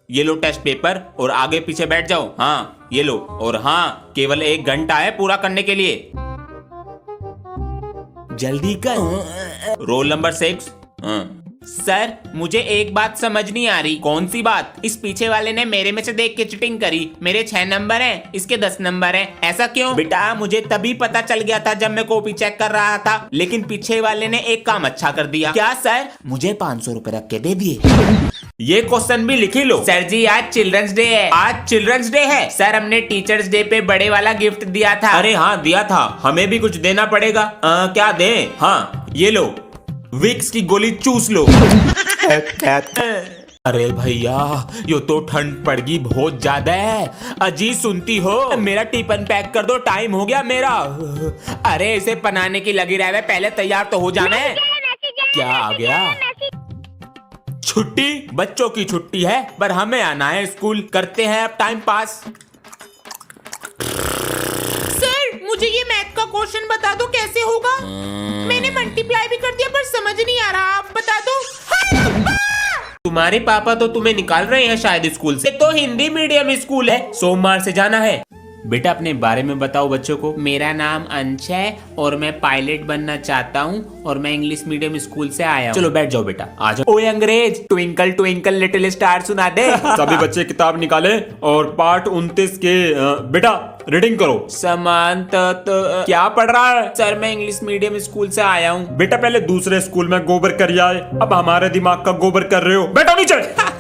ये लो test paper और आगे पीछे बैठ जाओ। हाँ ये लो, और हाँ केवल 1 घंटा है पूरा करने के लिए। जल्दी कर। Roll number 6। सर मुझे एक बात समझ नहीं आ रही। कौन सी बात? इस पीछे वाले ने मेरे में से देख के चीटिंग करी। मेरे 6 नंबर हैं, इसके 10 नंबर हैं। ऐसा क्यों? बेटा मुझे तभी पता चल गया था जब मैं कॉपी चेक कर रहा था, लेकिन पीछे वाले ने एक काम अच्छा कर दिया। क्या सर? मुझे 500 रुपए रख के दे दिए। ये क्वेश्चन भी लिखी लो। सर जी आज चिल्ड्रंस डे है। आज चिल्ड्रंस डे है? सर हमने टीचर्स डे पे बड़े वाला गिफ्ट दिया था। अरे हाँ दिया था, हमें भी कुछ देना पड़ेगा। क्या दें? हाँ ये लो, विक्स की गोली चूस लो। अरे भैया यो तो ठंड पड़ गई बहुत ज्यादा है। अजी सुनती हो? मेरा टिफिन पैक कर दो, टाइम हो गया मेरा। अरे इसे पनाने की लगी रहे, पहले तैयार तो हो जाना है। क्या आ गया? छुट्टी? बच्चों की छुट्टी है पर हमें आना है स्कूल। करते हैं अब टाइम पास। सर मुझे ये मैथ का क्वेश्चन बता दो कैसे होगा। मैंने मल्टीप्लाई भी कर दिया पर समझ नहीं आ रहा, आप बता दो। तुम्हारे पापा तो तुम्हें निकाल रहे हैं शायद स्कूल से। तो हिंदी मीडियम स्कूल है, सोमवार से जाना है। बेटा अपने बारे में बताओ बच्चों को। मेरा नाम अंश है और मैं पायलट बनना चाहता हूँ और मैं इंग्लिश मीडियम स्कूल से आया हूँ। चलो बैठ जाओ बेटा, आ जाओ। ओए अंग्रेज, ट्विंकल ट्विंकल लिटिल स्टार सुना दे। सभी बच्चे किताब निकाले और पाठ 29 के बेटा रीडिंग करो। समांत क्या पढ़ रहा है? सर मैं इंग्लिश मीडियम स्कूल से आया हूँ। बेटा पहले दूसरे स्कूल में गोबर कर आए, अब हमारे दिमाग का गोबर कर रहे हो। बेटा नीचे।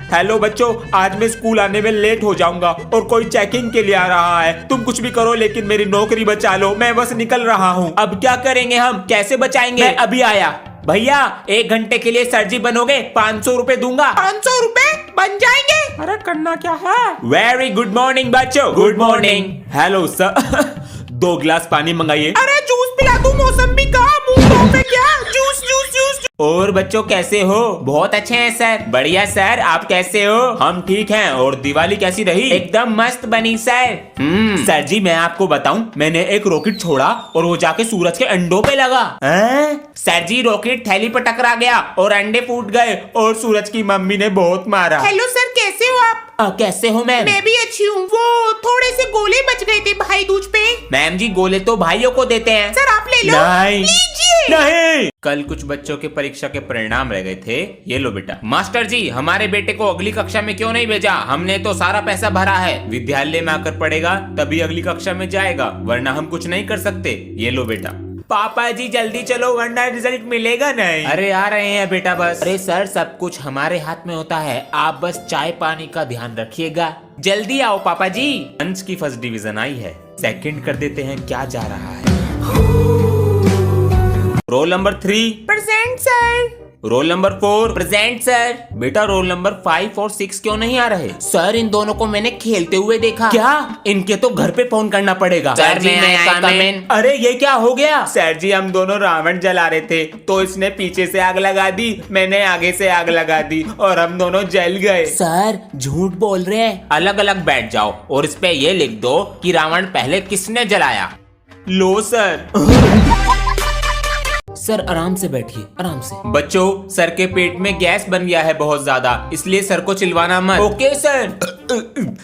हेलो बच्चों, आज मैं स्कूल आने में लेट हो जाऊंगा और कोई चेकिंग के लिए आ रहा है। तुम कुछ भी करो लेकिन मेरी नौकरी बचा लो, मैं बस निकल रहा हूँ। अब क्या करेंगे हम, कैसे बचाएंगे? मैं अभी आया। भैया 1 घंटे के लिए सर जी बनोगे, 500 रुपए दूंगा। 500 रुपए बन जाएंगे? अरे करना क्या है? वेरी गुड मॉर्निंग बच्चों। Good morning. Hello sir. 2 गिलास पानी मंगाइए। अरे जूस पिला दूं, मौसम्बी का मुंह धो पे क्या? Juice juice juice. और बच्चों कैसे हो? बहुत अच्छे हैं सर। बढ़िया सर, आप कैसे हो? हम ठीक हैं। और दिवाली कैसी रही? एकदम मस्त बनी सर। सर जी मैं आपको बताऊं, मैंने एक रॉकेट छोड़ा और वो जाके सूरज के अंडों पे लगा। सर जी रॉकेट थैली पर टकरा गया और अंडे फूट गए और सूरज की मम्मी ने बहुत मारा। हेलो सर कैसे हो आप? कैसे हो मैम? मैं भी अच्छी हूँ। वो थोड़े से गोले बच गए थे भाई दूज पे। मैम जी गोले तो भाइयों को देते हैं। सर आप ले लो। नहीं नहीं। कल कुछ बच्चों के परीक्षा के परिणाम रह गए थे, ये लो बेटा। मास्टर जी हमारे बेटे को अगली कक्षा में क्यों नहीं भेजा? हमने तो सारा पैसा भरा है। विद्यालय में आकर पढ़ेगा तभी अगली कक्षा में जाएगा, वरना हम कुछ नहीं कर सकते। ये लो बेटा। पापा जी जल्दी चलो वरना रिजल्ट मिलेगा नहीं। अरे आ रहे हैं बेटा बस। अरे सर सब कुछ हमारे हाथ में होता है, आप बस चाय पानी का ध्यान रखिएगा। जल्दी आओ पापा जी। अंश की फर्स्ट डिवीजन आई है, सेकंड कर देते हैं क्या जा रहा है। Roll number 3 present sir. Roll number 4 present sir. बेटा रोल नंबर 5 और 6 क्यों नहीं आ रहे? सर इन दोनों को मैंने खेलते हुए देखा। क्या? इनके तो घर पे फोन करना पड़ेगा। सर जी मैं अरे ये क्या हो गया? सर जी हम दोनों रावण जला रहे थे तो इसने पीछे से आग लगा दी, मैंने आगे से आग लगा दी और हम दोनों जल गए। सर झूठ बोल रहे हैं। अलग अलग बैठ जाओ और इस पे ये लिख दो कि रावण पहले किसने जलाया। लो सर। सर आराम से बैठिए, आराम से। बच्चों सर के पेट में गैस बन गया है बहुत ज्यादा, इसलिए सर को चिल्वाना मत। Okay sir.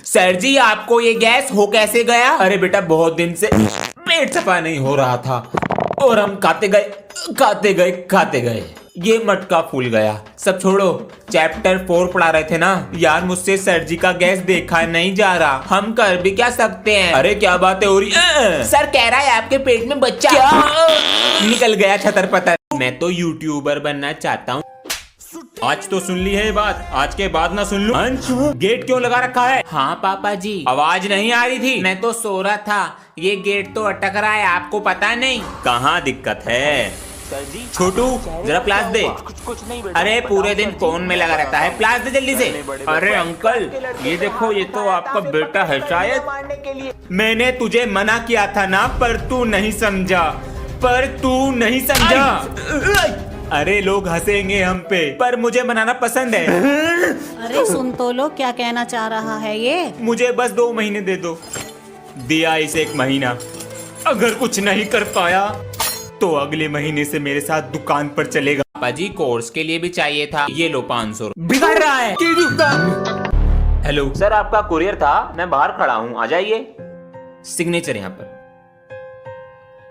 सर जी आपको ये गैस हो कैसे गया? अरे बेटा बहुत दिन से पेट सफा नहीं हो रहा था और हम खाते गए ये मटका फूल गया। सब छोड़ो, चैप्टर 4 पढ़ा रहे थे ना यार, मुझसे सर जी का गैस देखा नहीं जा रहा, हम कर भी क्या सकते हैं? अरे क्या बातें हो रही है? सर कह रहा है आपके पेट में बच्चा क्या? निकल गया छतर पतर। मैं तो यूट्यूबर बनना चाहता हूँ। आज तो सुन ली है ये बात, आज के बाद ना सुन लूं। अंश गेट क्यों लगा रखा है? हाँ पापा जी। आवाज नहीं आ रही थी? मैं तो सो रहा था, ये गेट तो अटक रहा है, आपको पता नहीं? कहाँ दिक्कत है? छोटू जरा प्लास दे। अरे पूरे दिन फोन में लगा रहता है, प्लास दे जल्दी से। अरे अंकल ये देखो, ये तो आपका बेटा है शायद। मैंने तुझे मना किया था ना, पर तू नहीं समझा। अरे लोग हंसेंगे हम पे, पर मुझे मनाना पसंद है। अरे सुन तो लो क्या कहना चाह रहा है ये। मुझे बस 2 महीने दे दो। दिया इसे 1 महीना, अगर कुछ नहीं कर पाया तो अगले महीने से मेरे साथ दुकान पर चलेगा। पापा जी कोर्स के लिए भी चाहिए था। ये लो 500। बिगड़ रहा है। हेलो सर आपका कुरियर था, मैं बाहर खड़ा हूँ, आ जाइए। सिग्नेचर यहाँ पर।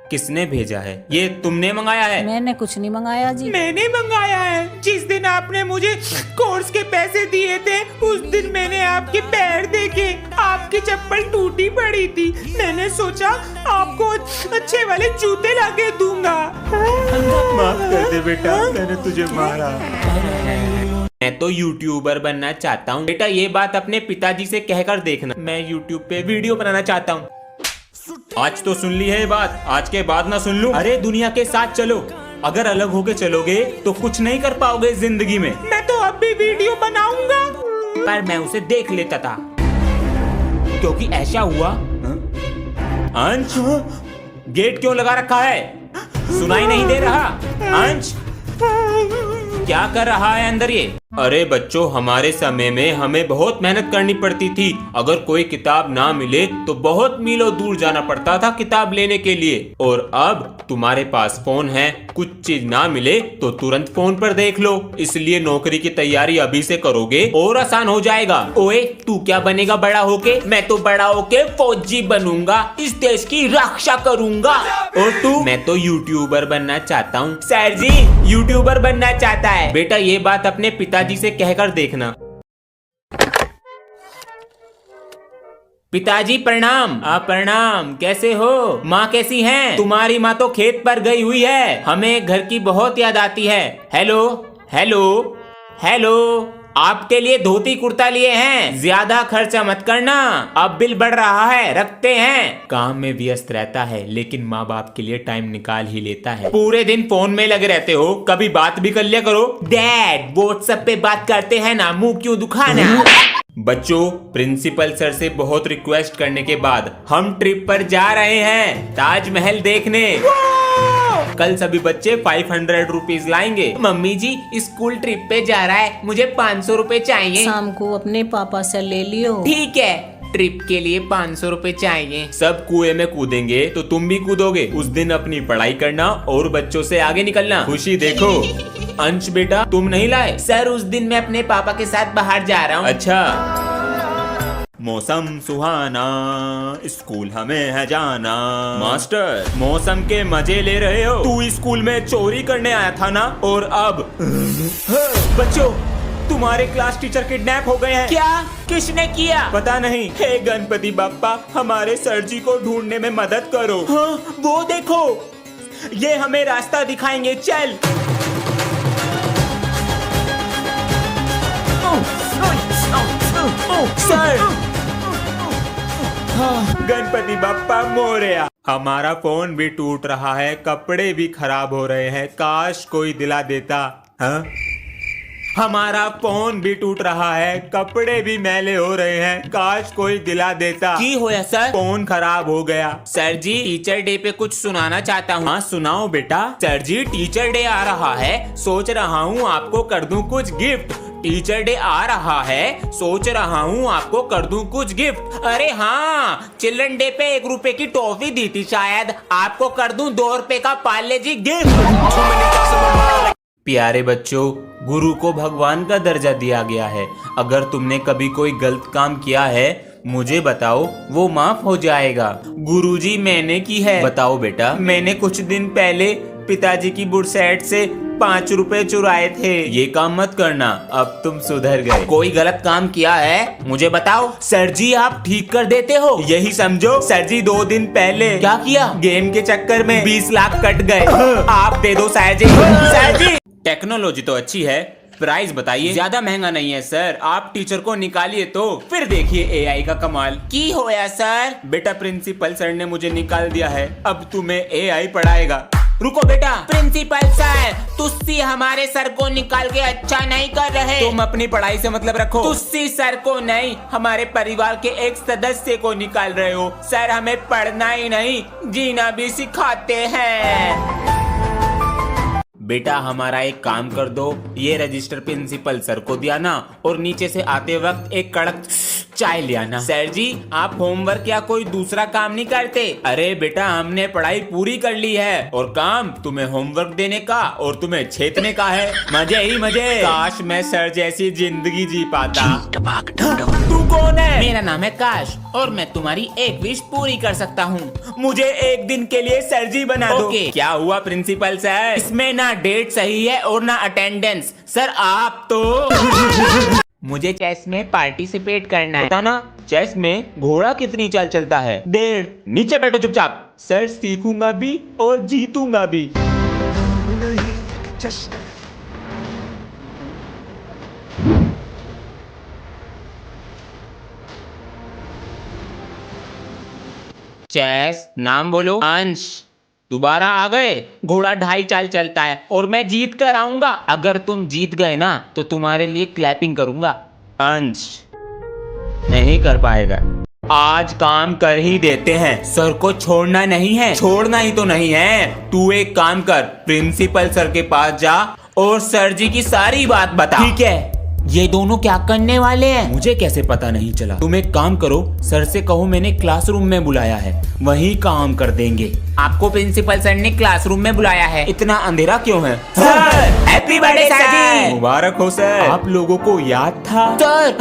किसने भेजा है? ये तुमने मंगाया है? मैंने कुछ नहीं मंगाया जी। मैंने मंगाया है। जिस दिन आपने मुझे कोर्स के पैसे दिए थे उस दिन मैंने आपके पैर देखे, आपकी चप्पल टूटी पड़ी थी। मैंने सोचा आपको अच्छे वाले जूते लाके दूंगा। माफ कर दे बेटा, मैंने तुझे मारा। मैं तो यूट्यूबर बनना चाहता हूँ। बेटा ये बात अपने पिताजी से कहकर देखना, मैं यूट्यूब पे वीडियो बनाना चाहता हूँ। आज तो सुन ली है ये बात, आज के बाद ना सुन लूं? अरे दुनिया के साथ चलो, अगर अलग होके चलोगे तो कुछ नहीं कर पाओगे जिंदगी में। मैं तो अब भी वीडियो बनाऊंगा, पर मैं उसे देख लेता था क्योंकि ऐसा हुआ। अंश, गेट क्यों लगा रखा है? सुनाई नहीं दे रहा? अंश, क्या कर रहा है अंदर ये? अरे बच्चों, हमारे समय में हमें बहुत मेहनत करनी पड़ती थी। अगर कोई किताब ना मिले तो बहुत मीलों दूर जाना पड़ता था किताब लेने के लिए। और अब तुम्हारे पास फोन है, कुछ चीज ना मिले तो तुरंत फोन पर देख लो। इसलिए नौकरी की तैयारी अभी से करोगे और आसान हो जाएगा। ओए तू क्या बनेगा बड़ा होके? मैं तो बड़ा होके फौजी बनूंगा, इस देश की रक्षा करूंगा। और तू? मैं तो यूट्यूबर बनना चाहता हूँ। सर जी यूट्यूबर बनना चाहता है। बेटा ये बात अपने पिताजी से कहकर देखना। पिताजी प्रणाम। प्रणाम, कैसे हो? माँ कैसी हैं? तुम्हारी माँ तो खेत पर गई हुई है, हमें घर की बहुत याद आती है। हेलो हेलो हेलो, आपके लिए धोती कुर्ता लिए हैं, ज्यादा खर्चा मत करना, अब बिल बढ़ रहा है, रखते हैं। काम में व्यस्त रहता है लेकिन माँ बाप के लिए टाइम निकाल ही लेता है। पूरे दिन फोन में लगे रहते हो, कभी बात भी कर लिया करो। डैड व्हाट्सएप पे बात करते हैं ना, मुंह क्यों दुखाना। बच्चों, प्रिंसिपल सर से बहुत रिक्वेस्ट करने के बाद हम ट्रिप पर जा रहे हैं ताजमहल देखने। कल सभी बच्चे 500 रुपीज लाएंगे। मम्मी जी स्कूल ट्रिप पे जा रहा है, मुझे 500 रुपए चाहिए। शाम को अपने पापा से ले लियो। ठीक है, ट्रिप के लिए 500 रुपए चाहिए। सब कुएं में कूदेंगे तो तुम भी कूदोगे। उस दिन अपनी पढ़ाई करना और बच्चों से आगे निकलना। खुशी देखो। अंश बेटा तुम नहीं लाए? सर उस दिन मैं अपने पापा के साथ बाहर जा रहा हूँ। अच्छा। मौसम सुहाना, स्कूल हमें है जाना। मास्टर, मौसम के मजे ले रहे हो? तू स्कूल में चोरी करने आया था ना, और अब बच्चों तुम्हारे क्लास टीचर किडनैप हो गए हैं। क्या? किसने किया? पता नहीं। हे गणपति बप्पा, हमारे सर जी को ढूंढने में मदद करो। हाँ, वो देखो, ये हमें रास्ता दिखाएंगे, चल। सर, गणपति बप्पा मोरया। हमारा फोन भी टूट रहा है, कपड़े भी खराब हो रहे हैं, काश कोई दिला देता। हाँ? हमारा फोन भी टूट रहा है, कपड़े भी मैले हो रहे हैं, काश कोई दिला देता। की होया सर? फोन खराब हो गया। सर जी टीचर डे पे कुछ सुनाना चाहता हूँ। हाँ सुनाओ बेटा। सर जी टीचर डे आ रहा है, सोच रहा हूँ आपको कर दूं कुछ गिफ्ट। टीचर डे आ रहा है, सोच रहा हूँ आपको कर दूं कुछ गिफ्ट। अरे हाँ, चिल्ड्रन डे पे 1 रुपए की टॉफी दी थी, शायद आपको कर दूं 2 रुपए का पार्ले जी गिफ्ट। प्यारे बच्चों, गुरु को भगवान का दर्जा दिया गया है। अगर तुमने कभी कोई गलत काम किया है मुझे बताओ, वो माफ हो जाएगा। गुरुजी मैंने की है। बताओ बेटा। मैंने कुछ दिन पहले पिताजी की बुरसैट से 5 रुपए चुराए थे। ये काम मत करना, अब तुम सुधर गए। कोई गलत काम किया है मुझे बताओ। सर जी आप ठीक कर देते हो, यही समझो। सर जी 2 दिन पहले क्या किया? गेम के चक्कर में 20 लाख कट गए। आप दे दो सर जी। सर जी टेक्नोलॉजी तो अच्छी है, प्राइस बताइए। ज्यादा महंगा नहीं है सर, आप टीचर को निकालिए तो फिर देखिए एआई का कमाल। की होया सर? बेटा प्रिंसिपल सर ने मुझे निकाल दिया है, अब तुम्हें एआई पढ़ाएगा। रुको बेटा। प्रिंसिपल सर, तुस्सी हमारे सर को निकाल के अच्छा नहीं कर रहे। तुम अपनी पढ़ाई से मतलब रखो। तुस्सी सर को नहीं, हमारे परिवार के एक सदस्य को निकाल रहे हो। सर हमें पढ़ना ही नहीं, जीना भी सिखाते हैं। बेटा हमारा एक काम कर दो, ये रजिस्टर प्रिंसिपल सर को दिया ना, और नीचे से आते वक्त एक कड़क चाय ले आना। सर जी, आप होमवर्क या कोई दूसरा काम नहीं करते? अरे बेटा, हमने पढ़ाई पूरी कर ली है और काम तुम्हें होमवर्क देने का और तुम्हें छेतने का है। मजे ही मजे। काश मैं सर जैसी जिंदगी जी पाता। तू कौन है? मेरा नाम है काश और मैं तुम्हारी एक विश पूरी कर सकता हूँ। मुझे एक दिन के लिए सर जी बना दो। ओके, क्या हुआ प्रिंसिपल सर? इसमें ना डेट सही है और ना अटेंडेंस। सर आप तो मुझे चेस में पार्टिसिपेट करना है। पता ना चेस में घोड़ा कितनी चाल चलता है? 1.5। नीचे बैठो चुपचाप। सर सीखूंगा भी और जीतूंगा भी। चेस, नाम बोलो। अंश, दोबारा आ गए। घोड़ा 2.5 चाल चलता है और मैं जीत कर आऊंगा। अगर तुम जीत गए ना तो तुम्हारे लिए क्लैपिंग करूंगा। अंश नहीं कर पाएगा। आज काम कर ही देते हैं। सर को छोड़ना नहीं है। छोड़ना ही तो नहीं है। तू एक काम कर, प्रिंसिपल सर के पास जा और सर जी की सारी बात बता। ठीक है। ये दोनों क्या करने वाले हैं? मुझे कैसे पता नहीं चला? तुम एक काम करो, सर से कहो मैंने क्लासरूम में बुलाया है, वहीं काम कर देंगे। आपको प्रिंसिपल सर ने क्लासरूम में बुलाया है? इतना अंधेरा क्यों है? सर, हैप्पी बर्थडे सर जी। मुबारक हो सर। आप लोगों को याद था? सर